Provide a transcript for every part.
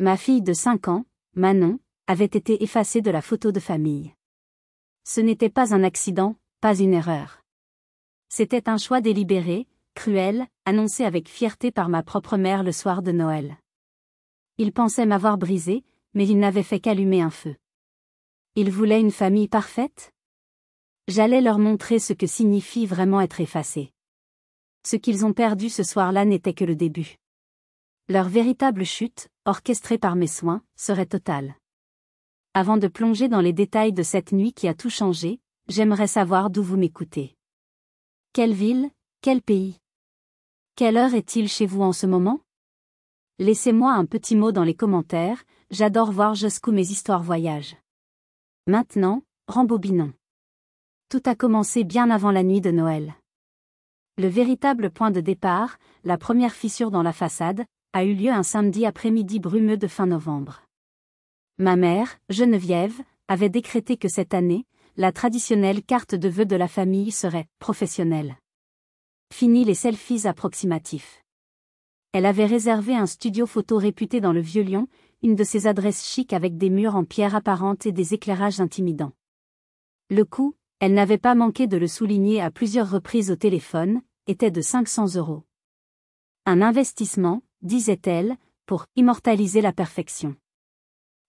Ma fille de 5 ans, Manon, avait été effacée de la photo de famille. Ce n'était pas un accident, pas une erreur. C'était un choix délibéré, cruel, annoncé avec fierté par ma propre mère le soir de Noël. Ils pensaient m'avoir brisé, mais ils n'avaient fait qu'allumer un feu. Ils voulaient une famille parfaite? J'allais leur montrer ce que signifie vraiment être effacé. Ce qu'ils ont perdu ce soir-là n'était que le début. Leur véritable chute, orchestrée par mes soins, serait totale. Avant de plonger dans les détails de cette nuit qui a tout changé, j'aimerais savoir d'où vous m'écoutez. Quelle ville, quel pays? Quelle heure est-il chez vous en ce moment? Laissez-moi un petit mot dans les commentaires, j'adore voir jusqu'où mes histoires voyagent. Maintenant, rembobinons. Tout a commencé bien avant la nuit de Noël. Le véritable point de départ, la première fissure dans la façade, a eu lieu un samedi après-midi brumeux de fin novembre. Ma mère, Geneviève, avait décrété que cette année, la traditionnelle carte de vœux de la famille serait professionnelle. Fini les selfies approximatifs. Elle avait réservé un studio photo réputé dans le Vieux-Lyon, une de ces adresses chics avec des murs en pierre apparente et des éclairages intimidants. Le coût, elle n'avait pas manqué de le souligner à plusieurs reprises au téléphone, était de 500 €. Un investissement, disait-elle, pour immortaliser la perfection.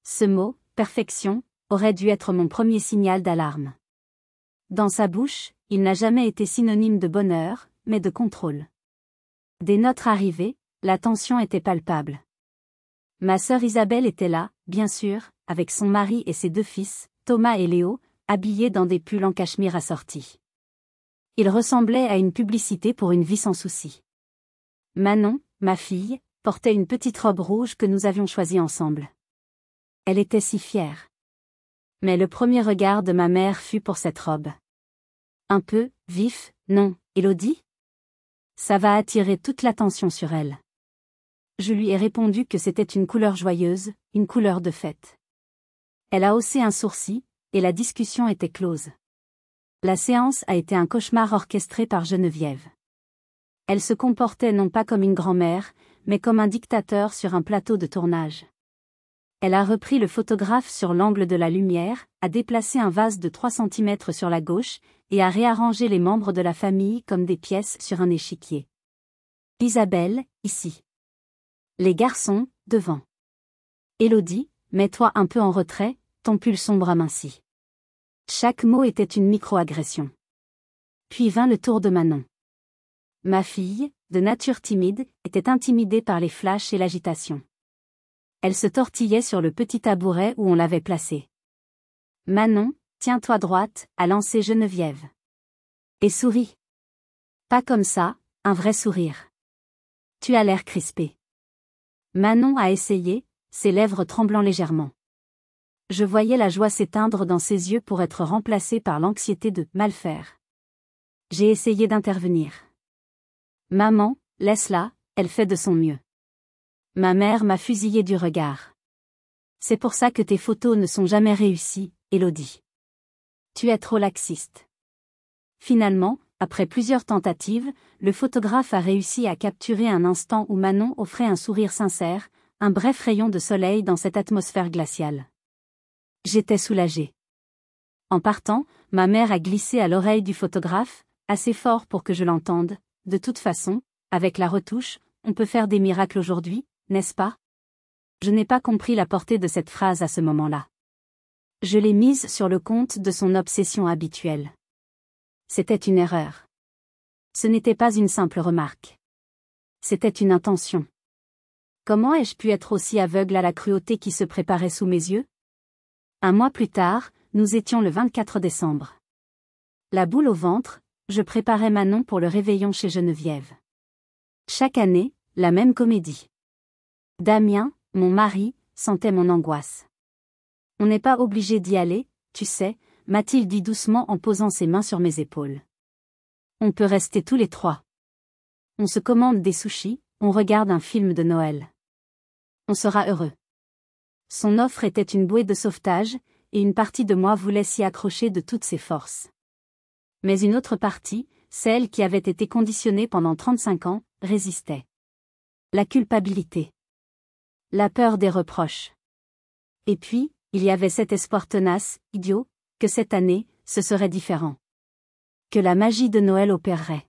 Ce mot, perfection, aurait dû être mon premier signal d'alarme. Dans sa bouche, il n'a jamais été synonyme de bonheur, mais de contrôle. Dès notre arrivée, la tension était palpable. Ma sœur Isabelle était là, bien sûr, avec son mari et ses 2 fils, Thomas et Léo, habillés dans des pulls en cachemire assortis. Ils ressemblaient à une publicité pour une vie sans souci. Manon, ma fille, portait une petite robe rouge que nous avions choisie ensemble. Elle était si fière. Mais le premier regard de ma mère fut pour cette robe. Un peu, vif, non, Élodie? Ça va attirer toute l'attention sur elle. Je lui ai répondu que c'était une couleur joyeuse, une couleur de fête. Elle a haussé un sourcil, et la discussion était close. La séance a été un cauchemar orchestré par Geneviève. Elle se comportait non pas comme une grand-mère, mais comme un dictateur sur un plateau de tournage. Elle a repris le photographe sur l'angle de la lumière, a déplacé un vase de 3 cm sur la gauche, et a réarrangé les membres de la famille comme des pièces sur un échiquier. Isabelle, ici. Les garçons, devant. Élodie, mets-toi un peu en retrait, ton pull sombre aminci. Chaque mot était une micro-agression. Puis vint le tour de Manon. Ma fille, de nature timide, était intimidée par les flashs et l'agitation. Elle se tortillait sur le petit tabouret où on l'avait placée. Manon, tiens-toi droite, a lancé Geneviève. Et souris. Pas comme ça, un vrai sourire. Tu as l'air crispée. Manon a essayé, ses lèvres tremblant légèrement. Je voyais la joie s'éteindre dans ses yeux pour être remplacée par l'anxiété de mal faire. J'ai essayé d'intervenir. Maman, laisse-la, elle fait de son mieux. Ma mère m'a fusillé du regard. C'est pour ça que tes photos ne sont jamais réussies, Élodie. Tu es trop laxiste. Finalement, après plusieurs tentatives, le photographe a réussi à capturer un instant où Manon offrait un sourire sincère, un bref rayon de soleil dans cette atmosphère glaciale. J'étais soulagée. En partant, ma mère a glissé à l'oreille du photographe, assez fort pour que je l'entende. De toute façon, avec la retouche, on peut faire des miracles aujourd'hui, n'est-ce pas? Je n'ai pas compris la portée de cette phrase à ce moment-là. Je l'ai mise sur le compte de son obsession habituelle. C'était une erreur. Ce n'était pas une simple remarque. C'était une intention. Comment ai-je pu être aussi aveugle à la cruauté qui se préparait sous mes yeux? Un mois plus tard, nous étions le 24 décembre. La boule au ventre, je préparais Manon pour le réveillon chez Geneviève. Chaque année, la même comédie. Damien, mon mari, sentait mon angoisse. On n'est pas obligé d'y aller, tu sais, m'a-t-il dit doucement en posant ses mains sur mes épaules. On peut rester tous les 3. On se commande des sushis, on regarde un film de Noël. On sera heureux. Son offre était une bouée de sauvetage, et une partie de moi voulait s'y accrocher de toutes ses forces. Mais une autre partie, celle qui avait été conditionnée pendant 35 ans, résistait. La culpabilité. la peur des reproches. Et puis, il y avait cet espoir tenace, idiot, que cette année, ce serait différent. Que la magie de Noël opérerait.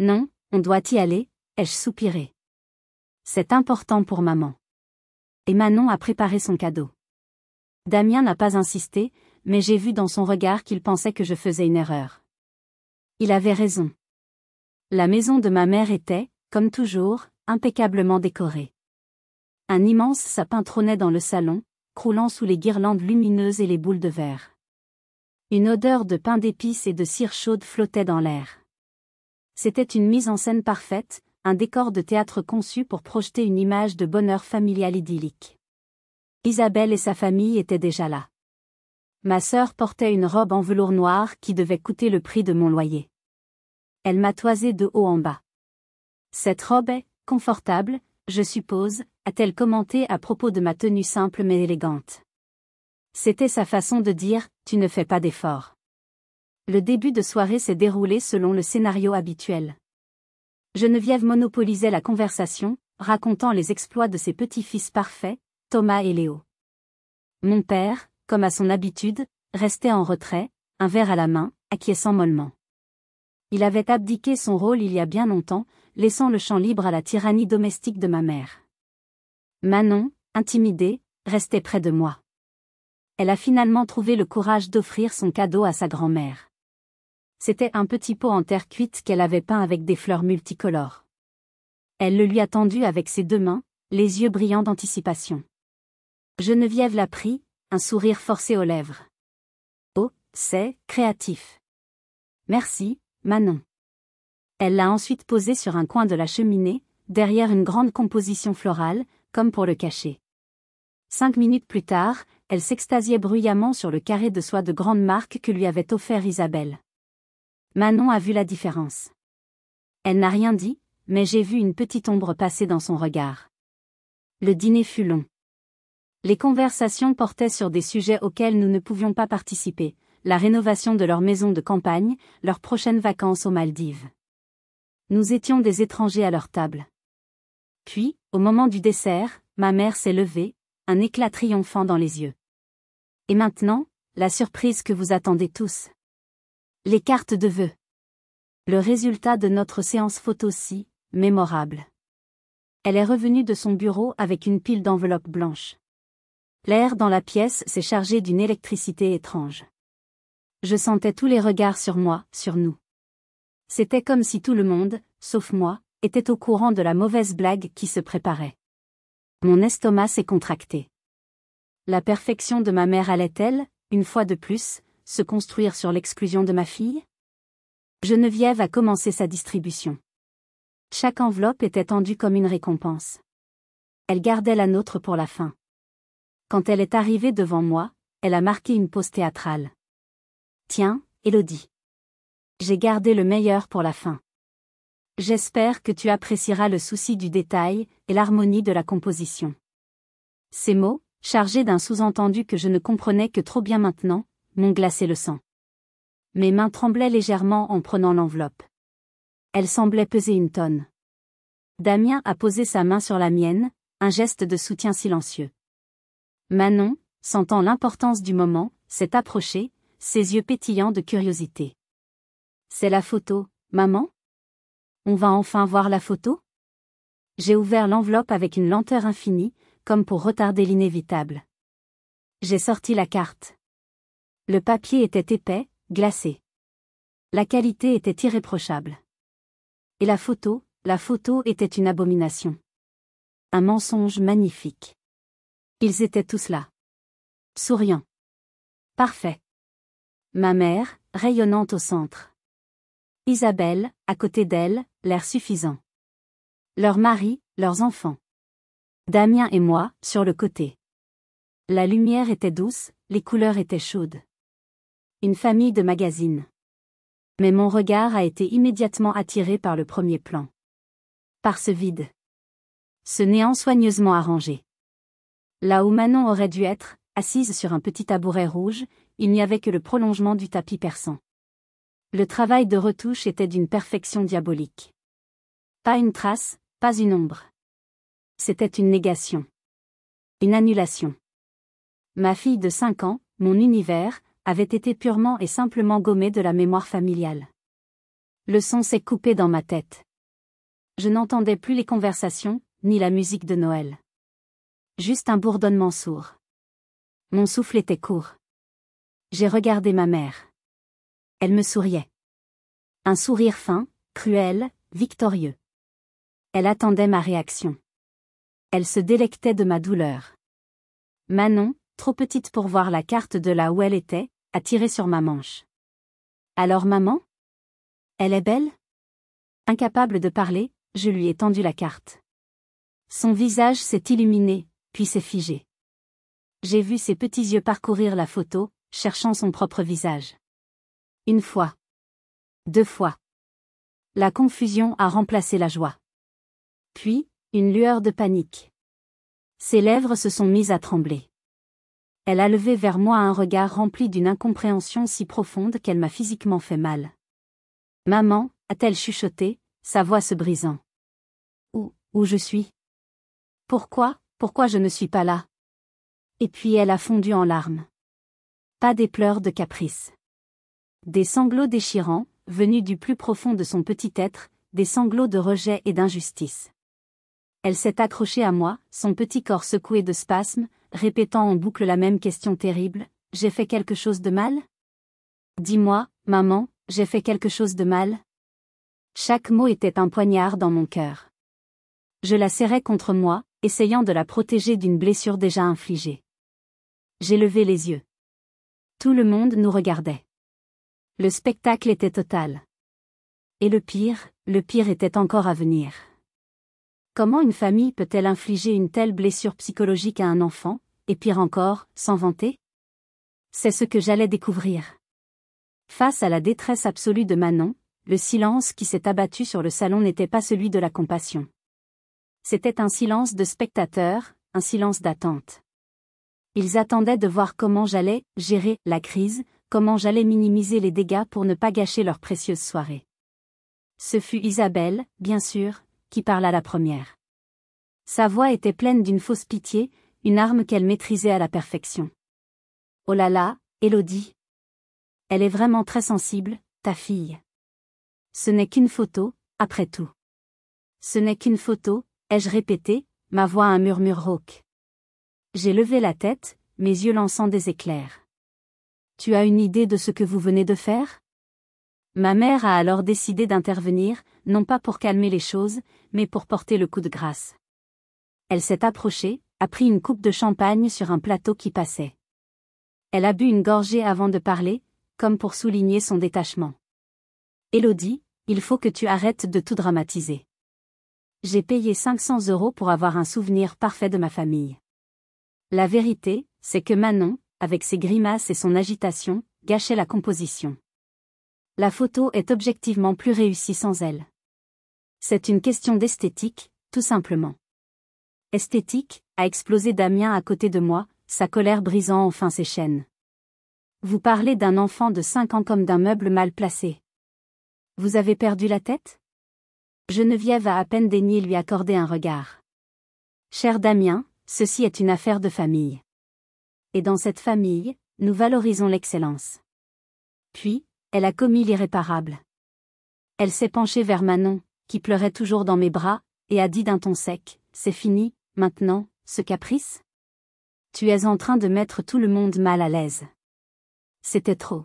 Non, on doit y aller, ai-je soupiré. C'est important pour maman. Et Manon a préparé son cadeau. Damien n'a pas insisté, mais j'ai vu dans son regard qu'il pensait que je faisais une erreur. Il avait raison. La maison de ma mère était, comme toujours, impeccablement décorée. Un immense sapin trônait dans le salon, croulant sous les guirlandes lumineuses et les boules de verre. Une odeur de pain d'épices et de cire chaude flottait dans l'air. C'était une mise en scène parfaite, un décor de théâtre conçu pour projeter une image de bonheur familial idyllique. Isabelle et sa famille étaient déjà là. Ma sœur portait une robe en velours noir qui devait coûter le prix de mon loyer. Elle m'a toisé de haut en bas. Cette robe est confortable, je suppose, a-t-elle commenté à propos de ma tenue simple mais élégante. C'était sa façon de dire, tu ne fais pas d'efforts. Le début de soirée s'est déroulé selon le scénario habituel. Geneviève monopolisait la conversation, racontant les exploits de ses petits-fils parfaits, Thomas et Léo. Mon père, comme à son habitude, restait en retrait, un verre à la main, acquiesçant mollement. Il avait abdiqué son rôle il y a bien longtemps, laissant le champ libre à la tyrannie domestique de ma mère. Manon, intimidée, restait près de moi. Elle a finalement trouvé le courage d'offrir son cadeau à sa grand-mère. C'était un petit pot en terre cuite qu'elle avait peint avec des fleurs multicolores. Elle le lui a tendu avec ses deux mains, les yeux brillants d'anticipation. Geneviève l'a pris, un sourire forcé aux lèvres. Oh, c'est créatif. Merci, Manon. Elle l'a ensuite posé sur un coin de la cheminée, derrière une grande composition florale, comme pour le cacher. 5 minutes plus tard, elle s'extasiait bruyamment sur le carré de soie de grande marque que lui avait offert Isabelle. Manon a vu la différence. Elle n'a rien dit, mais j'ai vu une petite ombre passer dans son regard. Le dîner fut long. Les conversations portaient sur des sujets auxquels nous ne pouvions pas participer, la rénovation de leur maison de campagne, leurs prochaines vacances aux Maldives. Nous étions des étrangers à leur table. Puis, au moment du dessert, ma mère s'est levée, un éclat triomphant dans les yeux. Et maintenant, la surprise que vous attendez tous. Les cartes de vœux. Le résultat de notre séance photo si mémorable. Elle est revenue de son bureau avec une pile d'enveloppes blanches. L'air dans la pièce s'est chargé d'une électricité étrange. Je sentais tous les regards sur moi, sur nous. C'était comme si tout le monde, sauf moi, était au courant de la mauvaise blague qui se préparait. Mon estomac s'est contracté. La perfection de ma mère allait-elle, une fois de plus, se construire sur l'exclusion de ma fille? Geneviève a commencé sa distribution. Chaque enveloppe était tendue comme une récompense. Elle gardait la nôtre pour la fin. Quand elle est arrivée devant moi, elle a marqué une pause théâtrale. Tiens, Élodie. J'ai gardé le meilleur pour la fin. J'espère que tu apprécieras le souci du détail et l'harmonie de la composition. Ces mots, chargés d'un sous-entendu que je ne comprenais que trop bien maintenant, m'ont glacé le sang. Mes mains tremblaient légèrement en prenant l'enveloppe. Elle semblait peser 1 tonne. Damien a posé sa main sur la mienne, un geste de soutien silencieux. Manon, sentant l'importance du moment, s'est approchée, ses yeux pétillants de curiosité. C'est la photo, maman? On va enfin voir la photo? J'ai ouvert l'enveloppe avec une lenteur infinie, comme pour retarder l'inévitable. J'ai sorti la carte. Le papier était épais, glacé. La qualité était irréprochable. Et la photo était une abomination. Un mensonge magnifique. Ils étaient tous là. Souriants. Parfait. Ma mère, rayonnante au centre. Isabelle, à côté d'elle, l'air suffisant. Leur mari, leurs enfants. Damien et moi, sur le côté. La lumière était douce, les couleurs étaient chaudes. Une famille de magazines. Mais mon regard a été immédiatement attiré par le premier plan. Par ce vide. Ce néant soigneusement arrangé. Là où Manon aurait dû être, assise sur un petit tabouret rouge, il n'y avait que le prolongement du tapis persan. Le travail de retouche était d'une perfection diabolique. Pas une trace, pas une ombre. C'était une négation. Une annulation. Ma fille de 5 ans, mon univers, avait été purement et simplement gommé de la mémoire familiale. Le son s'est coupé dans ma tête. Je n'entendais plus les conversations, ni la musique de Noël. Juste un bourdonnement sourd. Mon souffle était court. J'ai regardé ma mère. Elle me souriait. Un sourire fin, cruel, victorieux. Elle attendait ma réaction. Elle se délectait de ma douleur. Manon, trop petite pour voir la carte de là où elle était, a tiré sur ma manche. Alors maman? Elle est belle? Incapable de parler, je lui ai tendu la carte. Son visage s'est illuminé, puis s'est figé. J'ai vu ses petits yeux parcourir la photo, cherchant son propre visage. Une fois. 2 fois. La confusion a remplacé la joie. Puis, une lueur de panique. Ses lèvres se sont mises à trembler. Elle a levé vers moi un regard rempli d'une incompréhension si profonde qu'elle m'a physiquement fait mal. Maman, a-t-elle chuchoté, sa voix se brisant. Où je suis? Pourquoi je ne suis pas là? Et puis elle a fondu en larmes. Pas des pleurs de caprice. Des sanglots déchirants, venus du plus profond de son petit être, des sanglots de rejet et d'injustice. Elle s'est accrochée à moi, son petit corps secoué de spasmes, répétant en boucle la même question terrible, « J'ai fait quelque chose de mal? Dis-moi, maman, j'ai fait quelque chose de mal ?» Chaque mot était un poignard dans mon cœur. Je la serrais contre moi, essayant de la protéger d'une blessure déjà infligée. J'ai levé les yeux. Tout le monde nous regardait. Le spectacle était total. Et le pire était encore à venir. Comment une famille peut-elle infliger une telle blessure psychologique à un enfant, et pire encore, s'en vanter? C'est ce que j'allais découvrir. Face à la détresse absolue de Manon, le silence qui s'est abattu sur le salon n'était pas celui de la compassion. C'était un silence de spectateurs, un silence d'attente. Ils attendaient de voir comment j'allais gérer la crise, comment j'allais minimiser les dégâts pour ne pas gâcher leur précieuse soirée. Ce fut Isabelle, bien sûr, qui parla la première. Sa voix était pleine d'une fausse pitié, une arme qu'elle maîtrisait à la perfection. « Oh là là, Élodie. Elle est vraiment très sensible, ta fille. Ce n'est qu'une photo, après tout. Ce n'est qu'une photo, ai-je répété, ma voix un murmure rauque. J'ai levé la tête, mes yeux lançant des éclairs. Tu as une idée de ce que vous venez de faire? Ma mère a alors décidé d'intervenir, non pas pour calmer les choses, mais pour porter le coup de grâce. Elle s'est approchée, a pris une coupe de champagne sur un plateau qui passait. Elle a bu une gorgée avant de parler, comme pour souligner son détachement. Élodie, il faut que tu arrêtes de tout dramatiser. J'ai payé 500 € pour avoir un souvenir parfait de ma famille. La vérité, c'est que Manon, avec ses grimaces et son agitation, gâchait la composition. La photo est objectivement plus réussie sans elle. C'est une question d'esthétique, tout simplement. Esthétique, a explosé Damien à côté de moi, sa colère brisant enfin ses chaînes. Vous parlez d'un enfant de 5 ans comme d'un meuble mal placé. Vous avez perdu la tête? Geneviève a à peine daigné lui accorder un regard. Cher Damien, ceci est une affaire de famille. Et dans cette famille, nous valorisons l'excellence. Puis, elle a commis l'irréparable. Elle s'est penchée vers Manon, qui pleurait toujours dans mes bras, et a dit d'un ton sec, « C'est fini, maintenant, ce caprice? Tu es en train de mettre tout le monde mal à l'aise. » C'était trop.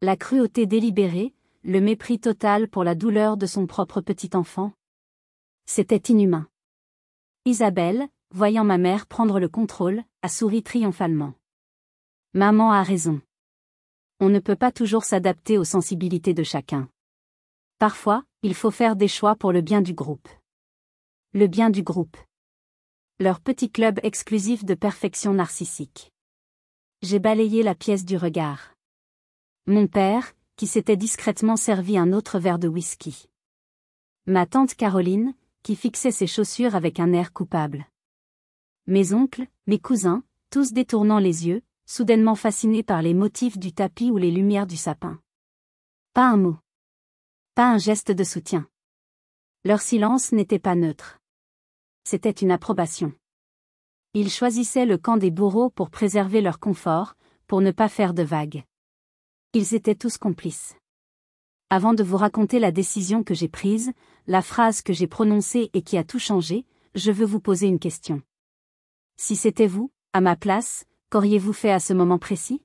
La cruauté délibérée, le mépris total pour la douleur de son propre petit enfant. C'était inhumain. Isabelle, voyant ma mère prendre le contrôle, a souri triomphalement. Maman a raison. On ne peut pas toujours s'adapter aux sensibilités de chacun. Parfois, il faut faire des choix pour le bien du groupe. Le bien du groupe. Leur petit club exclusif de perfection narcissique. J'ai balayé la pièce du regard. Mon père, qui s'était discrètement servi un autre verre de whisky. Ma tante Caroline, qui fixait ses chaussures avec un air coupable. Mes oncles, mes cousins, tous détournant les yeux, soudainement fascinés par les motifs du tapis ou les lumières du sapin. Pas un mot. Pas un geste de soutien. Leur silence n'était pas neutre. C'était une approbation. Ils choisissaient le camp des bourreaux pour préserver leur confort, pour ne pas faire de vagues. Ils étaient tous complices. Avant de vous raconter la décision que j'ai prise, la phrase que j'ai prononcée et qui a tout changé, je veux vous poser une question. Si c'était vous, à ma place, qu'auriez-vous fait à ce moment précis?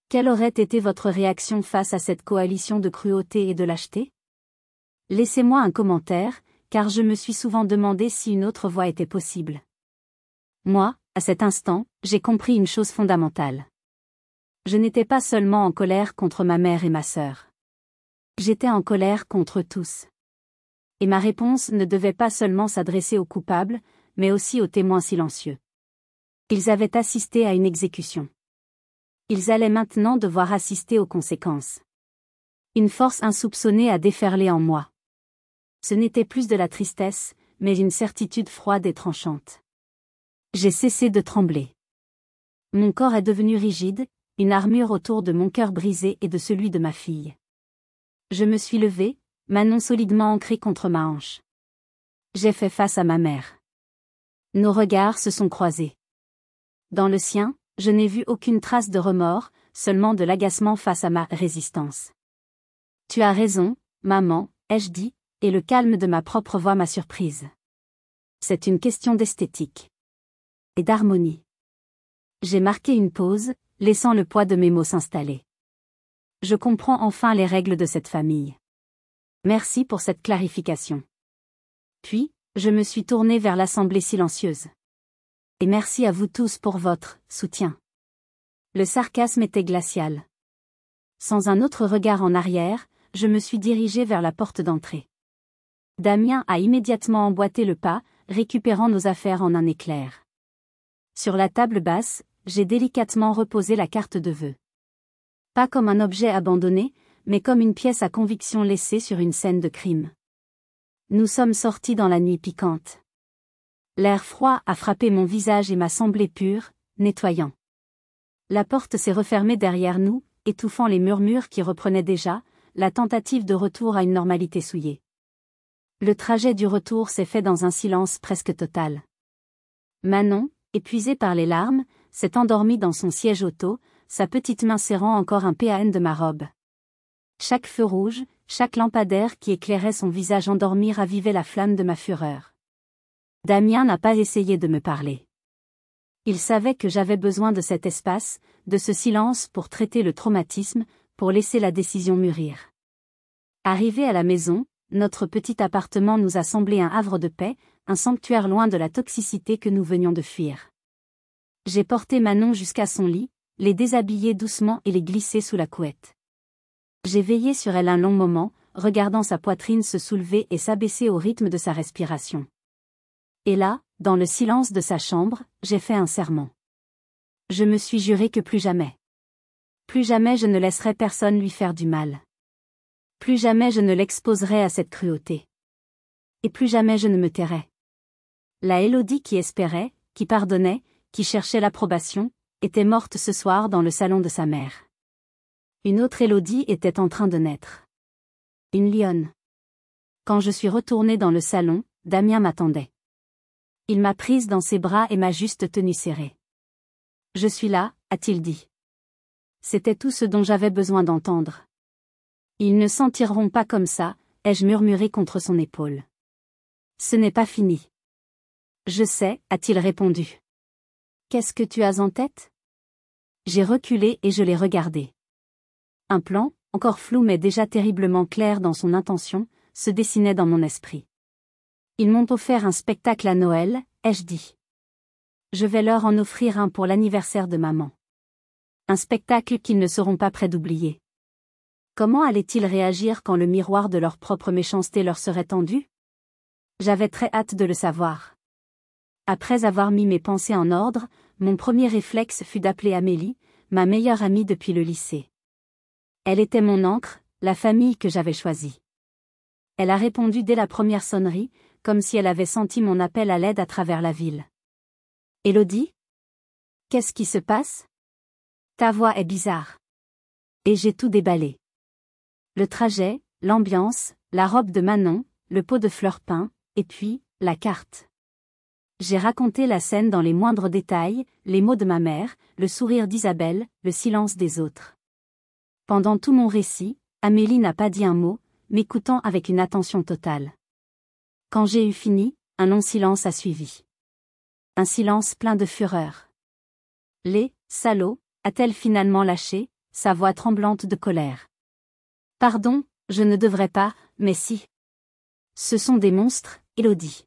Quelle aurait été votre réaction face à cette coalition de cruauté et de lâcheté? Laissez-moi un commentaire, car je me suis souvent demandé si une autre voie était possible. Moi, à cet instant, j'ai compris une chose fondamentale. Je n'étais pas seulement en colère contre ma mère et ma sœur. J'étais en colère contre tous. Et ma réponse ne devait pas seulement s'adresser aux coupables, mais aussi aux témoins silencieux. Ils avaient assisté à une exécution. Ils allaient maintenant devoir assister aux conséquences. Une force insoupçonnée a déferlé en moi. Ce n'était plus de la tristesse, mais une certitude froide et tranchante. J'ai cessé de trembler. Mon corps est devenu rigide, une armure autour de mon cœur brisé et de celui de ma fille. Je me suis levée, Manon solidement ancrée contre ma hanche. J'ai fait face à ma mère. Nos regards se sont croisés. Dans le sien, je n'ai vu aucune trace de remords, seulement de l'agacement face à ma résistance. Tu as raison, maman, ai-je dit, et le calme de ma propre voix m'a surprise. C'est une question d'esthétique. Et d'harmonie. J'ai marqué une pause, laissant le poids de mes mots s'installer. Je comprends enfin les règles de cette famille. Merci pour cette clarification. Puis, je me suis tournée vers l'assemblée silencieuse. Et merci à vous tous pour votre soutien. Le sarcasme était glacial. Sans un autre regard en arrière, je me suis dirigée vers la porte d'entrée. Damien a immédiatement emboîté le pas, récupérant nos affaires en un éclair. Sur la table basse, j'ai délicatement reposé la carte de vœux. Pas comme un objet abandonné, mais comme une pièce à conviction laissée sur une scène de crime. Nous sommes sortis dans la nuit piquante. L'air froid a frappé mon visage et m'a semblé pur, nettoyant. La porte s'est refermée derrière nous, étouffant les murmures qui reprenaient déjà, la tentative de retour à une normalité souillée. Le trajet du retour s'est fait dans un silence presque total. Manon, épuisée par les larmes, s'est endormie dans son siège auto, sa petite main serrant encore un PAN de ma robe. Chaque feu rouge, chaque lampadaire qui éclairait son visage endormi ravivait la flamme de ma fureur. Damien n'a pas essayé de me parler. Il savait que j'avais besoin de cet espace, de ce silence pour traiter le traumatisme, pour laisser la décision mûrir. Arrivé à la maison, notre petit appartement nous a semblé un havre de paix, un sanctuaire loin de la toxicité que nous venions de fuir. J'ai porté Manon jusqu'à son lit, les déshabillé doucement et les glisser sous la couette. J'ai veillé sur elle un long moment, regardant sa poitrine se soulever et s'abaisser au rythme de sa respiration. Et là, dans le silence de sa chambre, j'ai fait un serment. Je me suis juré que plus jamais je ne laisserai personne lui faire du mal. Plus jamais je ne l'exposerai à cette cruauté. Et plus jamais je ne me tairai. La Élodie qui espérait, qui pardonnait, qui cherchait l'approbation, était morte ce soir dans le salon de sa mère. Une autre Élodie était en train de naître. Une lionne. Quand je suis retournée dans le salon, Damien m'attendait. Il m'a prise dans ses bras et m'a juste tenue serrée. Je suis là, a-t-il dit. C'était tout ce dont j'avais besoin d'entendre. Ils ne s'en tireront pas comme ça, ai-je murmuré contre son épaule. Ce n'est pas fini. Je sais, a-t-il répondu. Qu'est-ce que tu as en tête? J'ai reculé et je l'ai regardé. Un plan, encore flou mais déjà terriblement clair dans son intention, se dessinait dans mon esprit. Ils m'ont offert un spectacle à Noël, ai-je dit. Je vais leur en offrir un pour l'anniversaire de maman. Un spectacle qu'ils ne seront pas près d'oublier. Comment allaient-ils réagir quand le miroir de leur propre méchanceté leur serait tendu? J'avais très hâte de le savoir. Après avoir mis mes pensées en ordre, mon premier réflexe fut d'appeler Amélie, ma meilleure amie depuis le lycée. Elle était mon ancre, la famille que j'avais choisie. Elle a répondu dès la première sonnerie, comme si elle avait senti mon appel à l'aide à travers la ville. Élodie? Qu'est-ce qui se passe? Ta voix est bizarre. Et j'ai tout déballé. Le trajet, l'ambiance, la robe de Manon, le pot de fleurs peint, et puis, la carte. J'ai raconté la scène dans les moindres détails, les mots de ma mère, le sourire d'Isabelle, le silence des autres. Pendant tout mon récit, Amélie n'a pas dit un mot, m'écoutant avec une attention totale. Quand j'ai eu fini, un long silence a suivi. Un silence plein de fureur. Les salauds, a-t-elle finalement lâché, sa voix tremblante de colère. Pardon, je ne devrais pas, mais si. Ce sont des monstres, Élodie.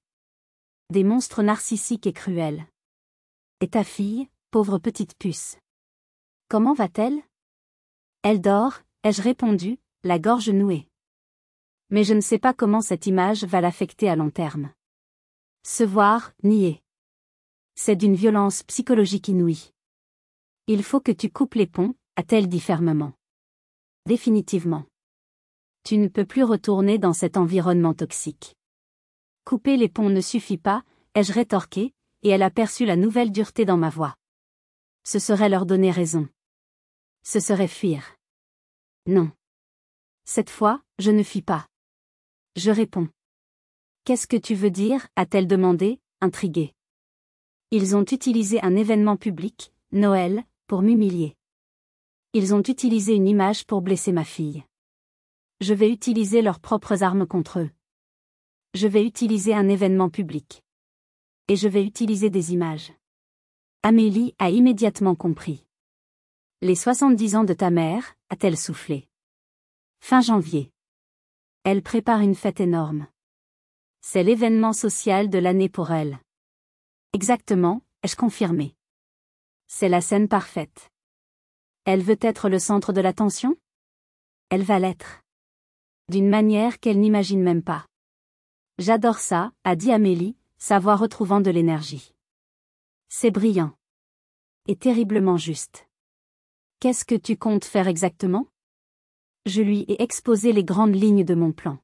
Des monstres narcissiques et cruels. Et ta fille, pauvre petite puce. Comment va-t-elle? Elle dort, ai-je répondu, la gorge nouée. Mais je ne sais pas comment cette image va l'affecter à long terme. Se voir, nier. C'est d'une violence psychologique inouïe. Il faut que tu coupes les ponts, a-t-elle dit fermement. Définitivement. Tu ne peux plus retourner dans cet environnement toxique. Couper les ponts ne suffit pas, ai-je rétorqué, et elle aperçut la nouvelle dureté dans ma voix. Ce serait leur donner raison. Ce serait fuir. Non. Cette fois, je ne fuis pas. Je réponds. Qu'est-ce que tu veux dire, a-t-elle demandé, intriguée. Ils ont utilisé un événement public, Noël, pour m'humilier. Ils ont utilisé une image pour blesser ma fille. Je vais utiliser leurs propres armes contre eux. Je vais utiliser un événement public. Et je vais utiliser des images. Amélie a immédiatement compris. Les 70 ans de ta mère, a-t-elle soufflé. Fin janvier. Elle prépare une fête énorme. C'est l'événement social de l'année pour elle. Exactement, ai-je confirmé. C'est la scène parfaite. Elle veut être le centre de l'attention? Elle va l'être. D'une manière qu'elle n'imagine même pas. J'adore ça, a dit Amélie, sa voix retrouvant de l'énergie. C'est brillant. Et terriblement juste. Qu'est-ce que tu comptes faire exactement? Je lui ai exposé les grandes lignes de mon plan.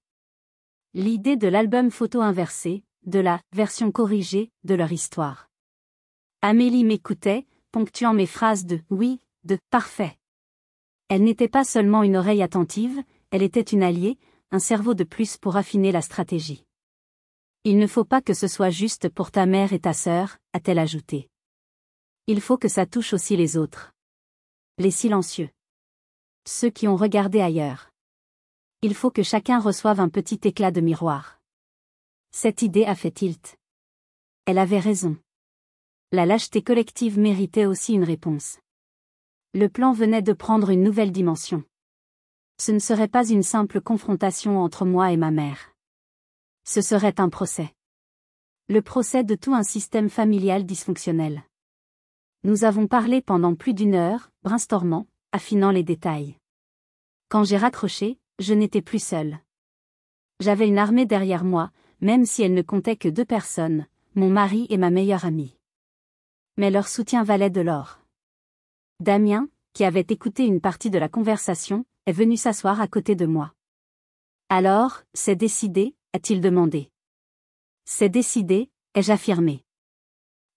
L'idée de l'album photo inversé, de la version corrigée de leur histoire. Amélie m'écoutait, ponctuant mes phrases de « oui », de « parfait ». Elle n'était pas seulement une oreille attentive, elle était une alliée, un cerveau de plus pour affiner la stratégie. Il ne faut pas que ce soit juste pour ta mère et ta sœur, a-t-elle ajouté. Il faut que ça touche aussi les autres. Les silencieux. Ceux qui ont regardé ailleurs. Il faut que chacun reçoive un petit éclat de miroir. Cette idée a fait tilt. Elle avait raison. La lâcheté collective méritait aussi une réponse. Le plan venait de prendre une nouvelle dimension. Ce ne serait pas une simple confrontation entre moi et ma mère. Ce serait un procès. Le procès de tout un système familial dysfonctionnel. Nous avons parlé pendant plus d'1 heure, brainstormant, affinant les détails. Quand j'ai raccroché, je n'étais plus seule. J'avais une armée derrière moi, même si elle ne comptait que 2 personnes, mon mari et ma meilleure amie. Mais leur soutien valait de l'or. Damien, qui avait écouté une partie de la conversation, est venu s'asseoir à côté de moi. Alors, c'est décidé, a-t-il demandé. C'est décidé, ai-je affirmé.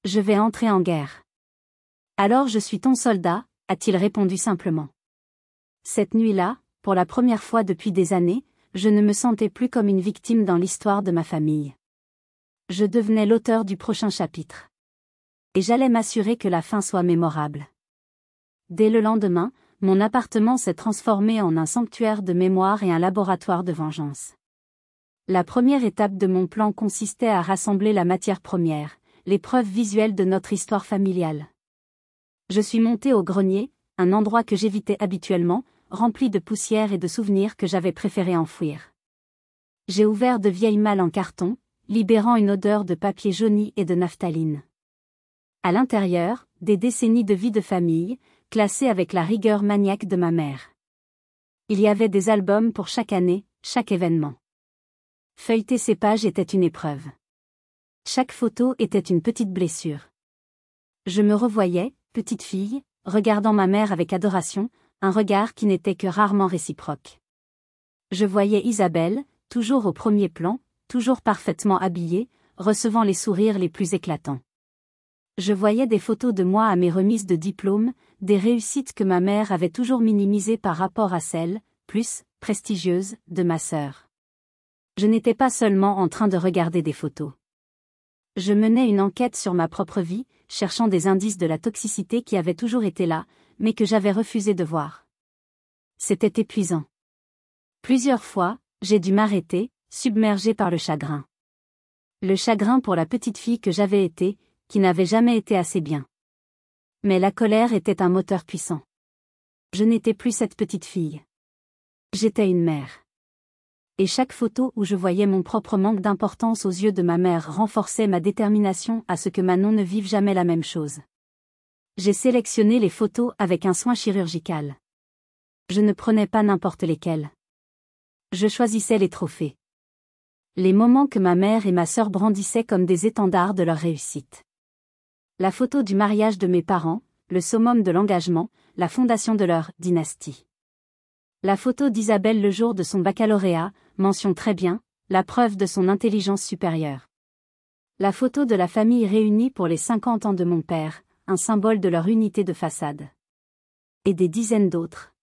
Je vais entrer en guerre. Alors je suis ton soldat, a-t-il répondu simplement. Cette nuit-là, pour la première fois depuis des années, je ne me sentais plus comme une victime dans l'histoire de ma famille. Je devenais l'auteur du prochain chapitre. Et j'allais m'assurer que la fin soit mémorable. Dès le lendemain, mon appartement s'est transformé en un sanctuaire de mémoire et un laboratoire de vengeance. La première étape de mon plan consistait à rassembler la matière première, les preuves visuelles de notre histoire familiale. Je suis montée au grenier, un endroit que j'évitais habituellement, rempli de poussière et de souvenirs que j'avais préféré enfouir. J'ai ouvert de vieilles malles en carton, libérant une odeur de papier jauni et de naphtaline. À l'intérieur, des décennies de vie de famille, classées avec la rigueur maniaque de ma mère. Il y avait des albums pour chaque année, chaque événement. Feuilleter ces pages était une épreuve. Chaque photo était une petite blessure. Je me revoyais, petite fille, regardant ma mère avec adoration, un regard qui n'était que rarement réciproque. Je voyais Isabelle, toujours au premier plan, toujours parfaitement habillée, recevant les sourires les plus éclatants. Je voyais des photos de moi à mes remises de diplôme, des réussites que ma mère avait toujours minimisées par rapport à celles, plus prestigieuses, de ma sœur. Je n'étais pas seulement en train de regarder des photos. Je menais une enquête sur ma propre vie, cherchant des indices de la toxicité qui avaient toujours été là, mais que j'avais refusé de voir. C'était épuisant. Plusieurs fois, j'ai dû m'arrêter, submergée par le chagrin. Le chagrin pour la petite fille que j'avais été, qui n'avait jamais été assez bien. Mais la colère était un moteur puissant. Je n'étais plus cette petite fille. J'étais une mère. Et chaque photo où je voyais mon propre manque d'importance aux yeux de ma mère renforçait ma détermination à ce que Manon ne vive jamais la même chose. J'ai sélectionné les photos avec un soin chirurgical. Je ne prenais pas n'importe lesquelles. Je choisissais les trophées. Les moments que ma mère et ma sœur brandissaient comme des étendards de leur réussite. La photo du mariage de mes parents, le summum de l'engagement, la fondation de leur dynastie. La photo d'Isabelle le jour de son baccalauréat, mention très bien, la preuve de son intelligence supérieure. La photo de la famille réunie pour les 50 ans de mon père, un symbole de leur unité de façade. Et des dizaines d'autres.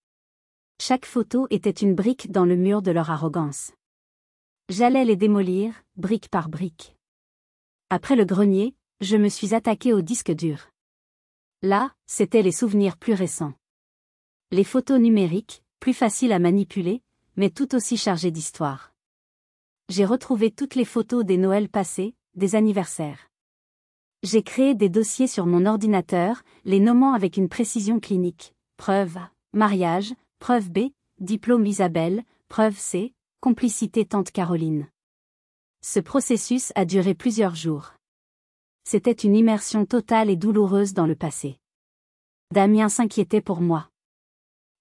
Chaque photo était une brique dans le mur de leur arrogance. J'allais les démolir, brique par brique. Après le grenier, je me suis attaqué au disque dur. Là, c'étaient les souvenirs plus récents. Les photos numériques, plus faciles à manipuler, mais tout aussi chargées d'histoire. J'ai retrouvé toutes les photos des Noëls passés, des anniversaires. J'ai créé des dossiers sur mon ordinateur, les nommant avec une précision clinique. Preuve A, mariage, preuve B, diplôme Isabelle, preuve C, complicité tante Caroline. Ce processus a duré plusieurs jours. C'était une immersion totale et douloureuse dans le passé. Damien s'inquiétait pour moi.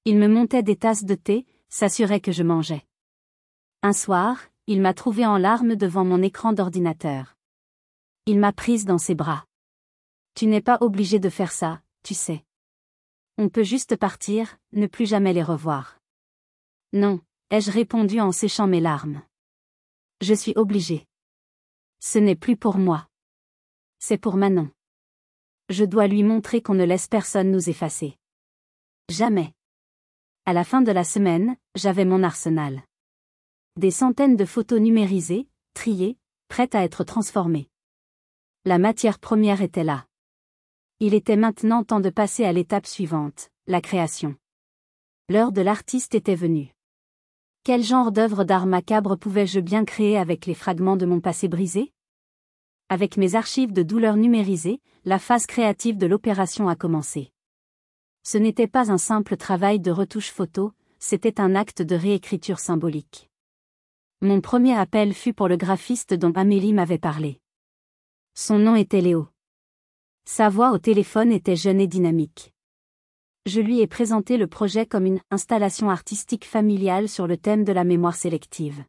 Il me montait des tasses de thé, s'assurait que je mangeais. Un soir, il m'a trouvée en larmes devant mon écran d'ordinateur. Il m'a prise dans ses bras. Tu n'es pas obligé de faire ça, tu sais. On peut juste partir, ne plus jamais les revoir. Non, ai-je répondu en séchant mes larmes. Je suis obligée. Ce n'est plus pour moi. C'est pour Manon. Je dois lui montrer qu'on ne laisse personne nous effacer. Jamais. À la fin de la semaine, j'avais mon arsenal. Des centaines de photos numérisées, triées, prêtes à être transformées. La matière première était là. Il était maintenant temps de passer à l'étape suivante, la création. L'heure de l'artiste était venue. Quel genre d'œuvre d'art macabre pouvais-je bien créer avec les fragments de mon passé brisé ? Avec mes archives de douleur numérisées, la phase créative de l'opération a commencé. Ce n'était pas un simple travail de retouche photo, c'était un acte de réécriture symbolique. Mon premier appel fut pour le graphiste dont Amélie m'avait parlé. Son nom était Léo. Sa voix au téléphone était jeune et dynamique. Je lui ai présenté le projet comme une installation artistique familiale sur le thème de la mémoire sélective.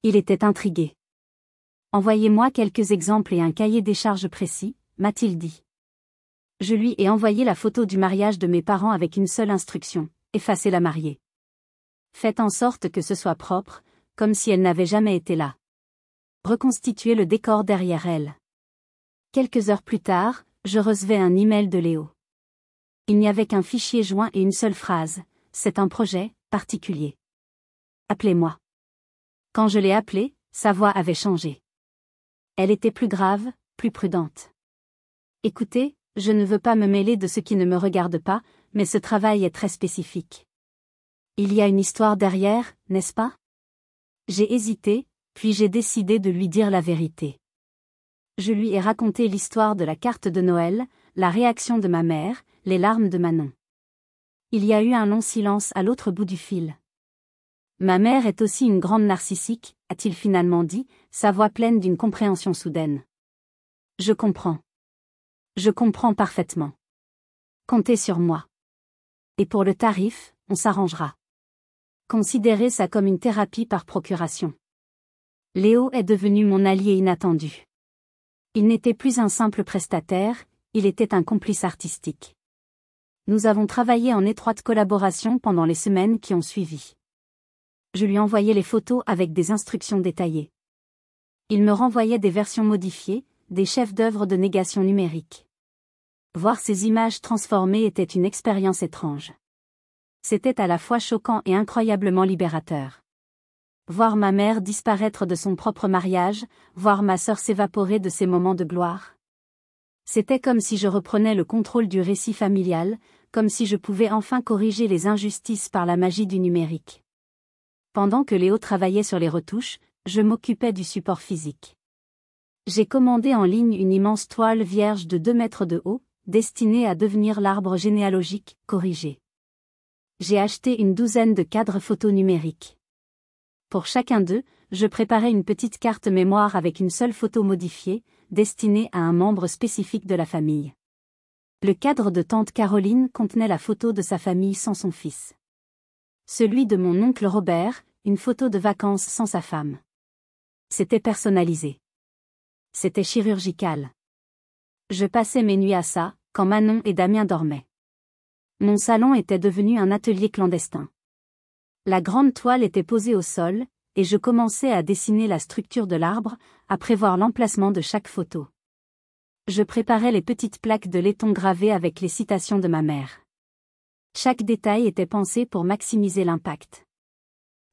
Il était intrigué. Envoyez-moi quelques exemples et un cahier des charges précis, m'a-t-il dit. Je lui ai envoyé la photo du mariage de mes parents avec une seule instruction, effacer la mariée. Faites en sorte que ce soit propre, comme si elle n'avait jamais été là. Reconstituez le décor derrière elle. Quelques heures plus tard, je recevais un email de Léo. Il n'y avait qu'un fichier joint et une seule phrase, c'est un projet particulier. Appelez-moi. Quand je l'ai appelé, sa voix avait changé. Elle était plus grave, plus prudente. Écoutez, je ne veux pas me mêler de ce qui ne me regarde pas, mais ce travail est très spécifique. Il y a une histoire derrière, n'est-ce pas ? J'ai hésité, puis j'ai décidé de lui dire la vérité. Je lui ai raconté l'histoire de la carte de Noël, la réaction de ma mère, les larmes de Manon. Il y a eu un long silence à l'autre bout du fil. Ma mère est aussi une grande narcissique, a-t-il finalement dit, sa voix pleine d'une compréhension soudaine. Je comprends. Je comprends parfaitement. Comptez sur moi. Et pour le tarif, on s'arrangera. Considérez ça comme une thérapie par procuration. Léo est devenu mon allié inattendu. Il n'était plus un simple prestataire, il était un complice artistique. Nous avons travaillé en étroite collaboration pendant les semaines qui ont suivi. Je lui envoyais les photos avec des instructions détaillées. Il me renvoyait des versions modifiées, des chefs-d'œuvre de négation numérique. Voir ces images transformées était une expérience étrange. C'était à la fois choquant et incroyablement libérateur. voir ma mère disparaître de son propre mariage, voir ma sœur s'évaporer de ses moments de gloire. C'était comme si je reprenais le contrôle du récit familial, comme si je pouvais enfin corriger les injustices par la magie du numérique. Pendant que Léo travaillait sur les retouches, je m'occupais du support physique. J'ai commandé en ligne une immense toile vierge de 2 mètres de haut, destinée à devenir l'arbre généalogique, corrigé. J'ai acheté une douzaine de cadres photos numériques. Pour chacun d'eux, je préparais une petite carte mémoire avec une seule photo modifiée, destinée à un membre spécifique de la famille. Le cadre de tante Caroline contenait la photo de sa famille sans son fils. Celui de mon oncle Robert, une photo de vacances sans sa femme. C'était personnalisé. C'était chirurgical. Je passais mes nuits à ça, quand Manon et Damien dormaient. Mon salon était devenu un atelier clandestin. La grande toile était posée au sol, et je commençais à dessiner la structure de l'arbre, à prévoir l'emplacement de chaque photo. Je préparais les petites plaques de laiton gravées avec les citations de ma mère. Chaque détail était pensé pour maximiser l'impact.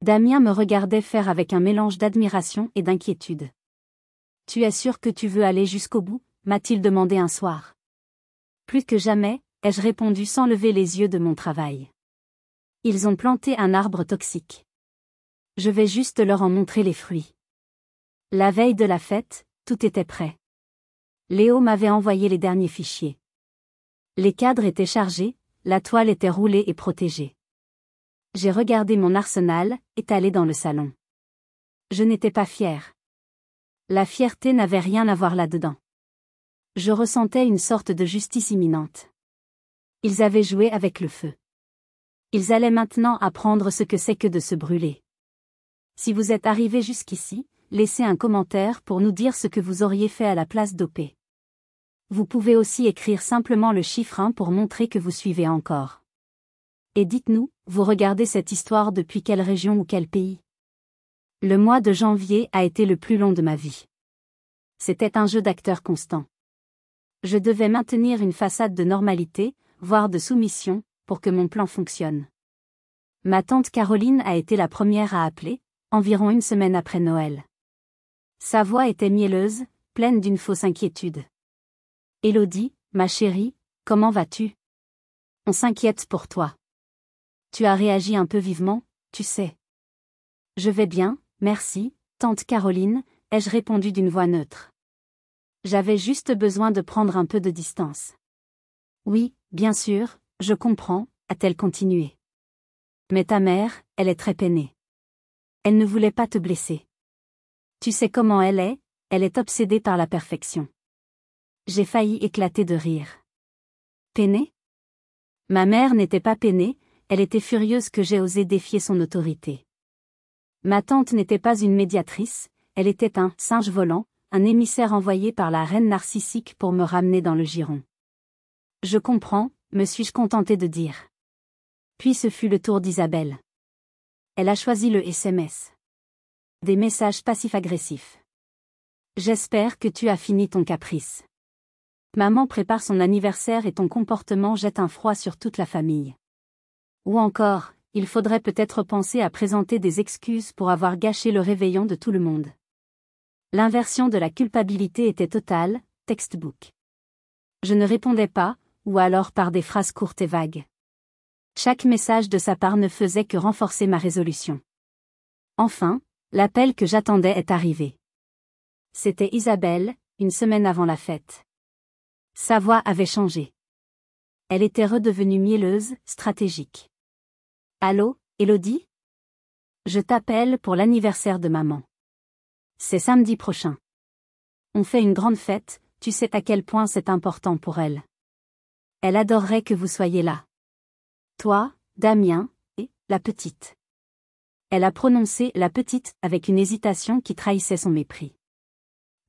Damien me regardait faire avec un mélange d'admiration et d'inquiétude. « Tu es sûr que tu veux aller jusqu'au bout ?» m'a-t-il demandé un soir. Plus que jamais, ai-je répondu sans lever les yeux de mon travail. Ils ont planté un arbre toxique. Je vais juste leur en montrer les fruits. La veille de la fête, tout était prêt. Léo m'avait envoyé les derniers fichiers. Les cadres étaient chargés, la toile était roulée et protégée. J'ai regardé mon arsenal, étalé dans le salon. Je n'étais pas fière. La fierté n'avait rien à voir là-dedans. Je ressentais une sorte de justice imminente. Ils avaient joué avec le feu. Ils allaient maintenant apprendre ce que c'est que de se brûler. Si vous êtes arrivé jusqu'ici, laissez un commentaire pour nous dire ce que vous auriez fait à la place d'OP. Vous pouvez aussi écrire simplement le chiffre 1 pour montrer que vous suivez encore. Et dites-nous, vous regardez cette histoire depuis quelle région ou quel pays? Le mois de janvier a été le plus long de ma vie. C'était un jeu d'acteur constant. Je devais maintenir une façade de normalité, voire de soumission, pour que mon plan fonctionne. Ma tante Caroline a été la première à appeler, environ une semaine après Noël. Sa voix était mielleuse, pleine d'une fausse inquiétude. « Élodie, ma chérie, comment vas-tu? On s'inquiète pour toi. Tu as réagi un peu vivement, tu sais. » « Je vais bien, merci, tante Caroline », ai-je répondu d'une voix neutre. J'avais juste besoin de prendre un peu de distance. « Oui, bien sûr, je comprends », a-t-elle continué. « Mais ta mère, elle est très peinée. Elle ne voulait pas te blesser. Tu sais comment elle est obsédée par la perfection. » J'ai failli éclater de rire. Peinée? Ma mère n'était pas peinée, elle était furieuse que j'ai osé défier son autorité. Ma tante n'était pas une médiatrice, elle était un singe volant, un émissaire envoyé par la reine narcissique pour me ramener dans le giron. Je comprends, me suis-je contentée de dire. Puis ce fut le tour d'Isabelle. Elle a choisi le SMS. Des messages passifs-agressifs. J'espère que tu as fini ton caprice. Maman prépare son anniversaire et ton comportement jette un froid sur toute la famille. Ou encore, il faudrait peut-être penser à présenter des excuses pour avoir gâché le réveillon de tout le monde. L'inversion de la culpabilité était totale, textbook. Je ne répondais pas, ou alors par des phrases courtes et vagues. Chaque message de sa part ne faisait que renforcer ma résolution. Enfin, l'appel que j'attendais est arrivé. C'était Isabelle, une semaine avant la fête. Sa voix avait changé. Elle était redevenue mielleuse, stratégique. « Allô, Élodie? Je t'appelle pour l'anniversaire de maman. C'est samedi prochain. On fait une grande fête, tu sais à quel point c'est important pour elle. Elle adorerait que vous soyez là. Toi, Damien, et la petite. » Elle a prononcé « la petite » avec une hésitation qui trahissait son mépris.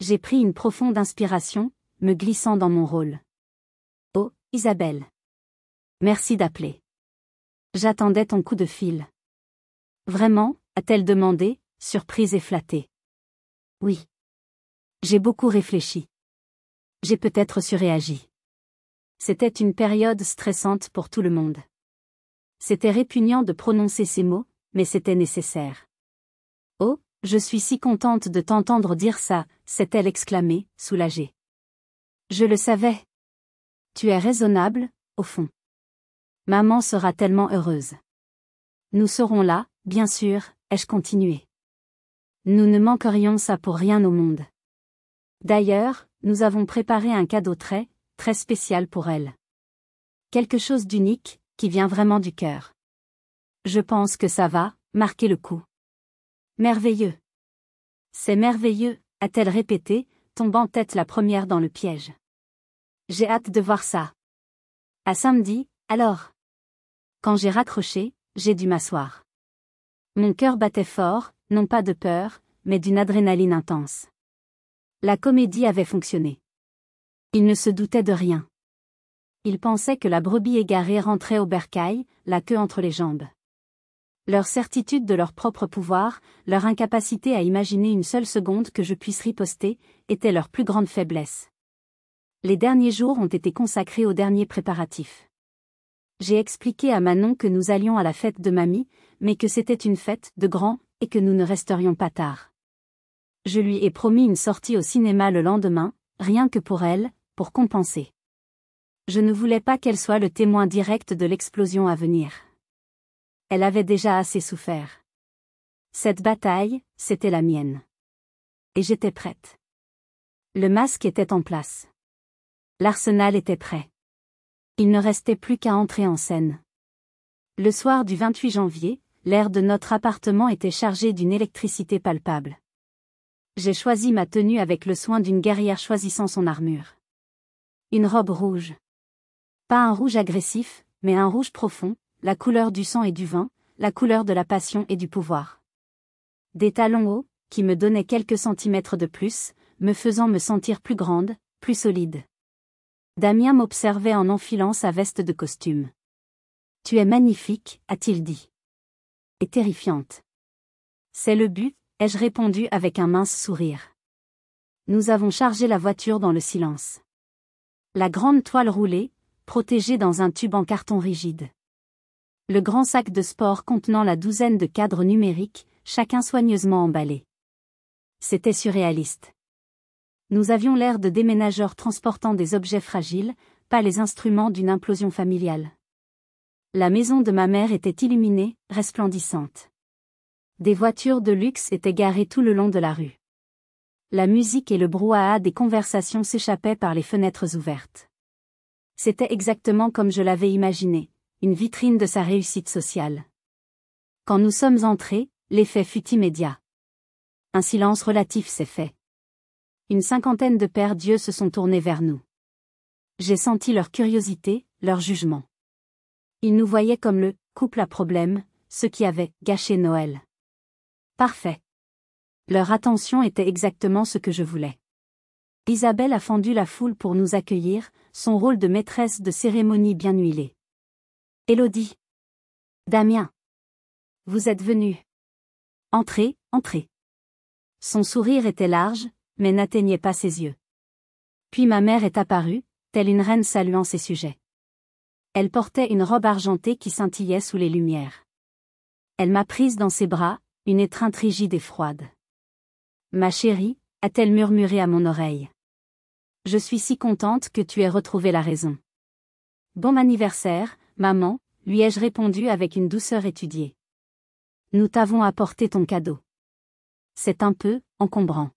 J'ai pris une profonde inspiration, me glissant dans mon rôle. « Oh, Isabelle. Merci d'appeler. J'attendais ton coup de fil. »« Vraiment ?» a-t-elle demandé, surprise et flattée. « Oui. J'ai beaucoup réfléchi. J'ai peut-être surréagi. » C'était une période stressante pour tout le monde. C'était répugnant de prononcer ces mots, mais c'était nécessaire. Oh, je suis si contente de t'entendre dire ça, s'est-elle exclamée, soulagée. Je le savais. Tu es raisonnable, au fond. Maman sera tellement heureuse. Nous serons là, bien sûr, ai-je continué. Nous ne manquerions ça pour rien au monde. D'ailleurs, nous avons préparé un cadeau très, très spécial pour elle. Quelque chose d'unique, qui vient vraiment du cœur. Je pense que ça va marquer le coup. Merveilleux. C'est merveilleux, a-t-elle répété, tombant tête la première dans le piège. J'ai hâte de voir ça. À samedi, alors. Quand j'ai raccroché, j'ai dû m'asseoir. Mon cœur battait fort, non pas de peur, mais d'une adrénaline intense. La comédie avait fonctionné. Il ne se doutait de rien. Il pensait que la brebis égarée rentrait au bercail, la queue entre les jambes. Leur certitude de leur propre pouvoir, leur incapacité à imaginer une seule seconde que je puisse riposter, était leur plus grande faiblesse. Les derniers jours ont été consacrés aux derniers préparatifs. J'ai expliqué à Manon que nous allions à la fête de mamie, mais que c'était une fête de grands, et que nous ne resterions pas tard. Je lui ai promis une sortie au cinéma le lendemain, rien que pour elle, pour compenser. Je ne voulais pas qu'elle soit le témoin direct de l'explosion à venir. Elle avait déjà assez souffert. Cette bataille, c'était la mienne. Et j'étais prête. Le masque était en place. L'arsenal était prêt. Il ne restait plus qu'à entrer en scène. Le soir du 28 janvier, l'air de notre appartement était chargé d'une électricité palpable. J'ai choisi ma tenue avec le soin d'une guerrière choisissant son armure. Une robe rouge. Pas un rouge agressif, mais un rouge profond, la couleur du sang et du vin, la couleur de la passion et du pouvoir. Des talons hauts, qui me donnaient quelques centimètres de plus, me faisant me sentir plus grande, plus solide. Damien m'observait en enfilant sa veste de costume. « Tu es magnifique, a-t-il dit. Et terrifiante. »« C'est le but, ai-je répondu avec un mince sourire. Nous avons chargé la voiture dans le silence. La grande toile roulée, protégée dans un tube en carton rigide. Le grand sac de sport contenant la douzaine de cadres numériques, chacun soigneusement emballé. C'était surréaliste. Nous avions l'air de déménageurs transportant des objets fragiles, pas les instruments d'une implosion familiale. La maison de ma mère était illuminée, resplendissante. Des voitures de luxe étaient garées tout le long de la rue. La musique et le brouhaha des conversations s'échappaient par les fenêtres ouvertes. C'était exactement comme je l'avais imaginé, une vitrine de sa réussite sociale. Quand nous sommes entrés, l'effet fut immédiat. Un silence relatif s'est fait. Une cinquantaine de pères d'yeux se sont tournés vers nous. J'ai senti leur curiosité, leur jugement. Ils nous voyaient comme le couple à problème, ceux qui avaient gâché Noël. Parfait. Leur attention était exactement ce que je voulais. Isabelle a fendu la foule pour nous accueillir, son rôle de maîtresse de cérémonie bien huilé. Élodie. Damien. Vous êtes venus. Entrez, entrez. Son sourire était large, mais n'atteignait pas ses yeux. Puis ma mère est apparue, telle une reine saluant ses sujets. Elle portait une robe argentée qui scintillait sous les lumières. Elle m'a prise dans ses bras, une étreinte rigide et froide. Ma chérie, a-t-elle murmuré à mon oreille. Je suis si contente que tu aies retrouvé la raison. Bon anniversaire, maman, lui ai-je répondu avec une douceur étudiée. Nous t'avons apporté ton cadeau. C'est un peu encombrant.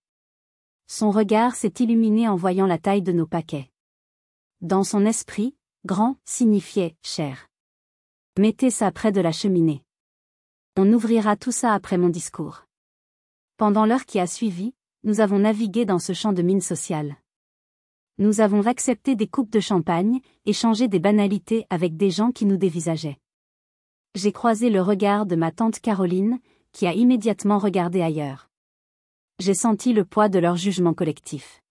Son regard s'est illuminé en voyant la taille de nos paquets. Dans son esprit, grand signifiait cher. Mettez ça près de la cheminée. On ouvrira tout ça après mon discours. Pendant l'heure qui a suivi, nous avons navigué dans ce champ de mines sociales. Nous avons accepté des coupes de champagne, échangé des banalités avec des gens qui nous dévisageaient. J'ai croisé le regard de ma tante Caroline, qui a immédiatement regardé ailleurs. J'ai senti le poids de leur jugement collectif.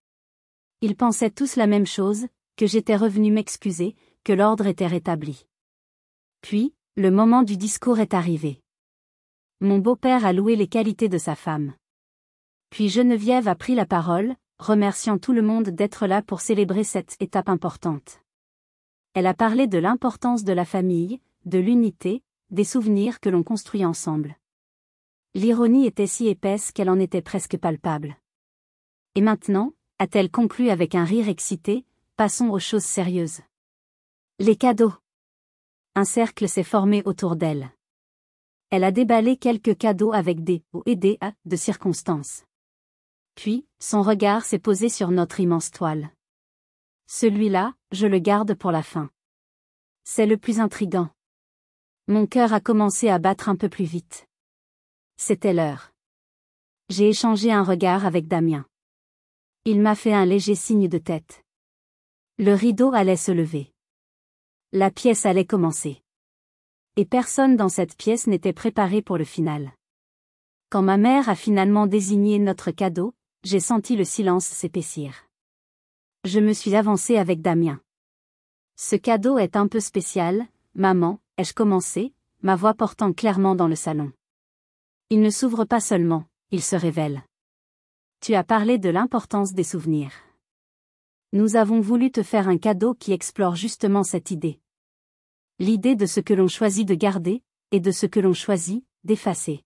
Ils pensaient tous la même chose, que j'étais revenue m'excuser, que l'ordre était rétabli. Puis, le moment du discours est arrivé. Mon beau-père a loué les qualités de sa femme. Puis Geneviève a pris la parole, remerciant tout le monde d'être là pour célébrer cette étape importante. Elle a parlé de l'importance de la famille, de l'unité, des souvenirs que l'on construit ensemble. L'ironie était si épaisse qu'elle en était presque palpable. Et maintenant, a-t-elle conclu avec un rire excité, passons aux choses sérieuses. Les cadeaux. Un cercle s'est formé autour d'elle. Elle a déballé quelques cadeaux avec des « ou » et des « a » de circonstance. Puis, son regard s'est posé sur notre immense toile. Celui-là, je le garde pour la fin. C'est le plus intrigant. Mon cœur a commencé à battre un peu plus vite. C'était l'heure. J'ai échangé un regard avec Damien. Il m'a fait un léger signe de tête. Le rideau allait se lever. La pièce allait commencer. Et personne dans cette pièce n'était préparé pour le final. Quand ma mère a finalement désigné notre cadeau, j'ai senti le silence s'épaissir. Je me suis avancée avec Damien. Ce cadeau est un peu spécial, maman, ai-je commencé, ma voix portant clairement dans le salon. Il ne s'ouvre pas seulement, il se révèle. Tu as parlé de l'importance des souvenirs. Nous avons voulu te faire un cadeau qui explore justement cette idée. L'idée de ce que l'on choisit de garder, et de ce que l'on choisit d'effacer.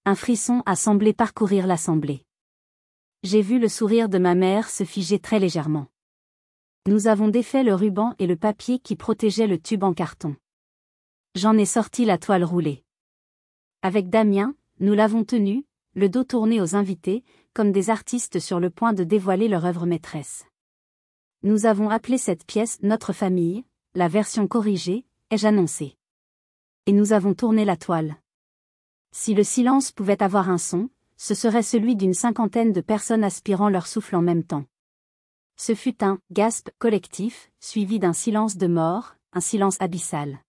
Un frisson a semblé parcourir l'assemblée. J'ai vu le sourire de ma mère se figer très légèrement. Nous avons défait le ruban et le papier qui protégeaient le tube en carton. J'en ai sorti la toile roulée. Avec Damien, nous l'avons tenu, le dos tourné aux invités, comme des artistes sur le point de dévoiler leur œuvre maîtresse. Nous avons appelé cette pièce Notre famille, la version corrigée, ai-je annoncé. Et nous avons tourné la toile. Si le silence pouvait avoir un son, ce serait celui d'une cinquantaine de personnes aspirant leur souffle en même temps. Ce fut un gasp collectif, suivi d'un silence de mort, un silence abyssal.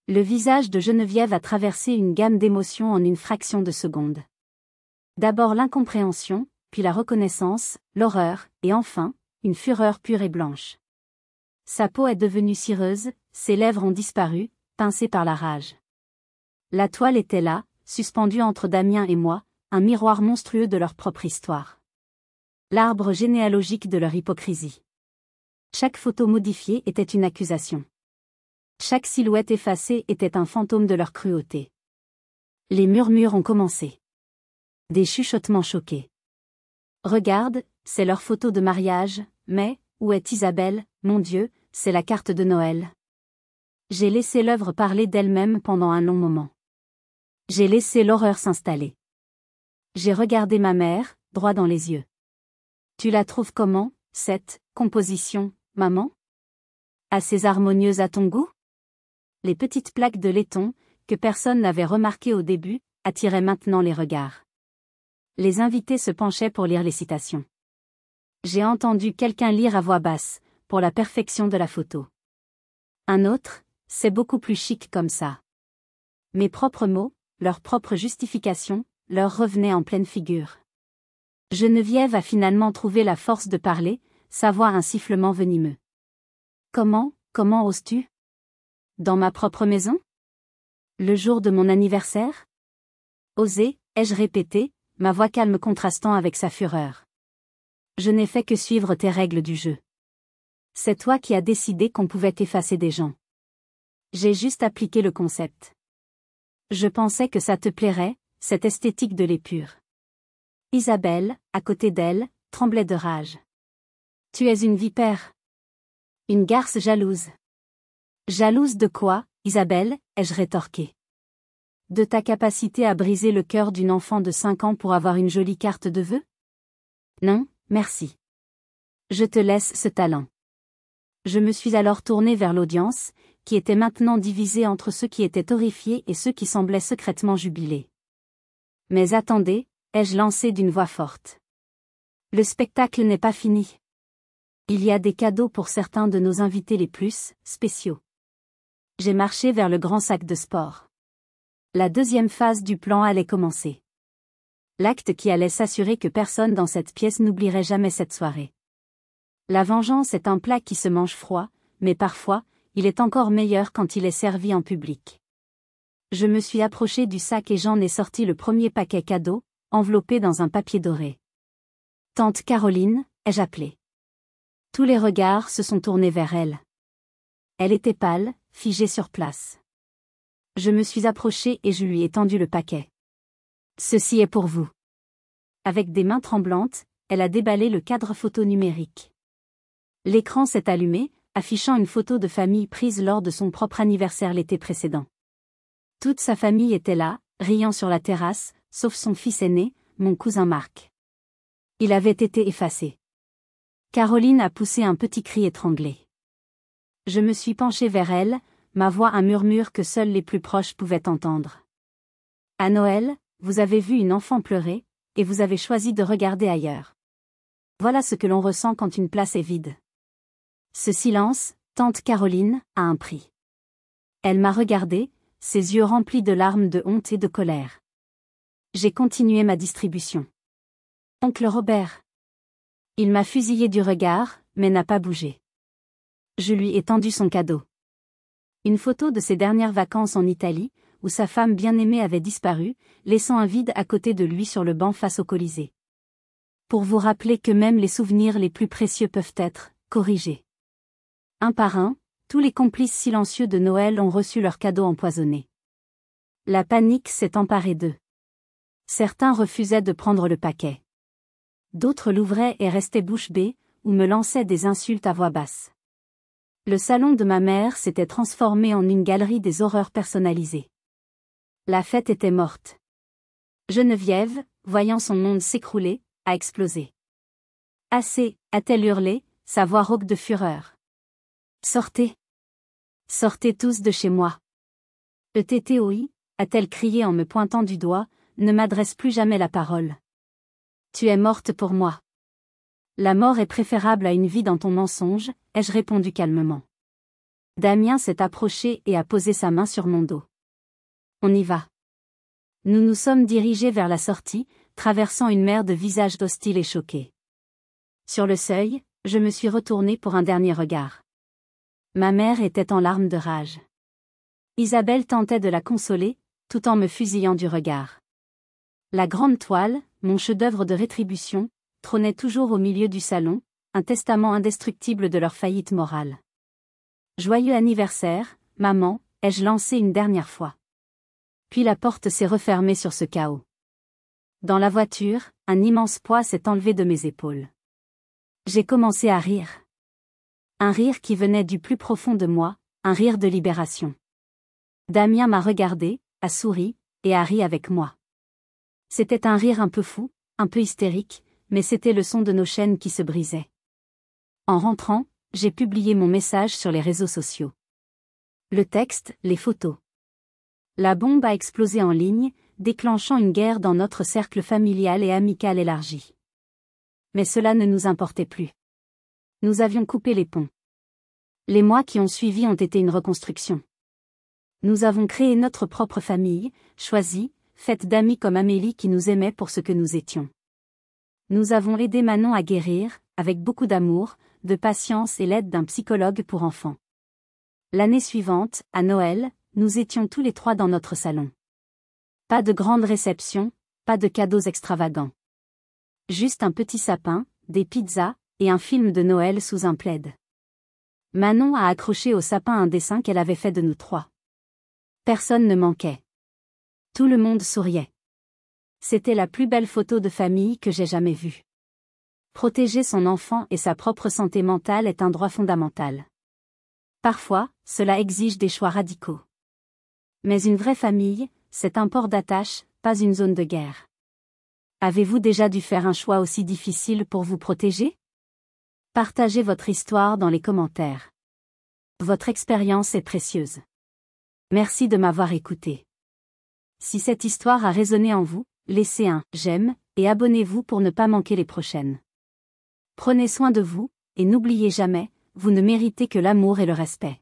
Le visage de Geneviève a traversé une gamme d'émotions en une fraction de seconde. D'abord l'incompréhension, puis la reconnaissance, l'horreur, et enfin, une fureur pure et blanche. Sa peau est devenue cireuse, ses lèvres ont disparu, pincées par la rage. La toile était là, suspendue entre Damien et moi, un miroir monstrueux de leur propre histoire. L'arbre généalogique de leur hypocrisie. Chaque photo modifiée était une accusation. Chaque silhouette effacée était un fantôme de leur cruauté. Les murmures ont commencé. Des chuchotements choqués. Regarde, c'est leur photo de mariage, mais, où est Isabelle, mon Dieu, c'est la carte de Noël. J'ai laissé l'œuvre parler d'elle-même pendant un long moment. J'ai laissé l'horreur s'installer. J'ai regardé ma mère, droit dans les yeux. Tu la trouves comment, cette composition, maman? Assez harmonieuse à ton goût? Les petites plaques de laiton, que personne n'avait remarquées au début, attiraient maintenant les regards. Les invités se penchaient pour lire les citations. J'ai entendu quelqu'un lire à voix basse, pour la perfection de la photo. Un autre, c'est beaucoup plus chic comme ça. Mes propres mots, leur propre justification, leur revenaient en pleine figure. Geneviève a finalement trouvé la force de parler, sa voix un sifflement venimeux. Comment oses-tu? Dans ma propre maison? Le jour de mon anniversaire? Oser, ai-je répété, ma voix calme contrastant avec sa fureur. Je n'ai fait que suivre tes règles du jeu. C'est toi qui as décidé qu'on pouvait effacer des gens. J'ai juste appliqué le concept. Je pensais que ça te plairait, cette esthétique de l'épure. Isabelle, à côté d'elle, tremblait de rage. Tu es une vipère. Une garce jalouse. Jalouse de quoi, Isabelle, ai-je rétorqué. De ta capacité à briser le cœur d'une enfant de 5 ans pour avoir une jolie carte de vœux? Non, merci. Je te laisse ce talent. Je me suis alors tournée vers l'audience, qui était maintenant divisée entre ceux qui étaient horrifiés et ceux qui semblaient secrètement jubilés. Mais attendez, ai-je lancé d'une voix forte. Le spectacle n'est pas fini. Il y a des cadeaux pour certains de nos invités les plus spéciaux. J'ai marché vers le grand sac de sport. La deuxième phase du plan allait commencer. L'acte qui allait s'assurer que personne dans cette pièce n'oublierait jamais cette soirée. La vengeance est un plat qui se mange froid, mais parfois, il est encore meilleur quand il est servi en public. Je me suis approchée du sac et j'en ai sorti le premier paquet cadeau, enveloppé dans un papier doré. Tante Caroline, ai-je appelé. Tous les regards se sont tournés vers elle. Elle était pâle, figée sur place. Je me suis approchée et je lui ai tendu le paquet. Ceci est pour vous. Avec des mains tremblantes, elle a déballé le cadre photo numérique. L'écran s'est allumé, affichant une photo de famille prise lors de son propre anniversaire l'été précédent. Toute sa famille était là, riant sur la terrasse, sauf son fils aîné, mon cousin Marc. Il avait été effacé. Caroline a poussé un petit cri étranglé. Je me suis penchée vers elle, ma voix un murmure que seuls les plus proches pouvaient entendre. À Noël, vous avez vu une enfant pleurer, et vous avez choisi de regarder ailleurs. Voilà ce que l'on ressent quand une place est vide. Ce silence, tante Caroline, a un prix. Elle m'a regardé, ses yeux remplis de larmes de honte et de colère. J'ai continué ma distribution. Oncle Robert. Il m'a fusillé du regard, mais n'a pas bougé. Je lui ai tendu son cadeau. Une photo de ses dernières vacances en Italie, où sa femme bien-aimée avait disparu, laissant un vide à côté de lui sur le banc face au Colisée. Pour vous rappeler que même les souvenirs les plus précieux peuvent être corrigés. Un par un, tous les complices silencieux de Noël ont reçu leurs cadeaux empoisonnés. La panique s'est emparée d'eux. Certains refusaient de prendre le paquet. D'autres l'ouvraient et restaient bouche bée, ou me lançaient des insultes à voix basse. Le salon de ma mère s'était transformé en une galerie des horreurs personnalisées. La fête était morte. Geneviève, voyant son monde s'écrouler, a explosé. Assez, a-t-elle hurlé, sa voix rauque de fureur. Sortez. Sortez tous de chez moi. ETTOI, a-t-elle crié en me pointant du doigt, ne m'adresse plus jamais la parole. Tu es morte pour moi. La mort est préférable à une vie dans ton mensonge, ai-je répondu calmement. Damien s'est approché et a posé sa main sur mon dos. On y va. Nous nous sommes dirigés vers la sortie, traversant une mer de visages hostiles et choqués. Sur le seuil, je me suis retournée pour un dernier regard. Ma mère était en larmes de rage. Isabelle tentait de la consoler, tout en me fusillant du regard. La grande toile, mon chef-d'œuvre de rétribution, trônait toujours au milieu du salon, un testament indestructible de leur faillite morale. Joyeux anniversaire, maman, ai-je lancé une dernière fois. Puis la porte s'est refermée sur ce chaos. Dans la voiture, un immense poids s'est enlevé de mes épaules. J'ai commencé à rire. Un rire qui venait du plus profond de moi, un rire de libération. Damien m'a regardé, a souri, et a ri avec moi. C'était un rire un peu fou, un peu hystérique, mais c'était le son de nos chaînes qui se brisaient. En rentrant, j'ai publié mon message sur les réseaux sociaux. Le texte, les photos. La bombe a explosé en ligne, déclenchant une guerre dans notre cercle familial et amical élargi. Mais cela ne nous importait plus. Nous avions coupé les ponts. Les mois qui ont suivi ont été une reconstruction. Nous avons créé notre propre famille, choisie, faite d'amis comme Amélie qui nous aimait pour ce que nous étions. Nous avons aidé Manon à guérir, avec beaucoup d'amour, de patience et l'aide d'un psychologue pour enfants. L'année suivante, à Noël, nous étions tous les trois dans notre salon. Pas de grande réception, pas de cadeaux extravagants. Juste un petit sapin, des pizzas, et un film de Noël sous un plaid. Manon a accroché au sapin un dessin qu'elle avait fait de nous trois. Personne ne manquait. Tout le monde souriait. C'était la plus belle photo de famille que j'ai jamais vue. Protéger son enfant et sa propre santé mentale est un droit fondamental. Parfois, cela exige des choix radicaux. Mais une vraie famille, c'est un port d'attache, pas une zone de guerre. Avez-vous déjà dû faire un choix aussi difficile pour vous protéger? Partagez votre histoire dans les commentaires. Votre expérience est précieuse. Merci de m'avoir écouté. Si cette histoire a résonné en vous, laissez un « j'aime » et abonnez-vous pour ne pas manquer les prochaines. Prenez soin de vous, et n'oubliez jamais, vous ne méritez que l'amour et le respect.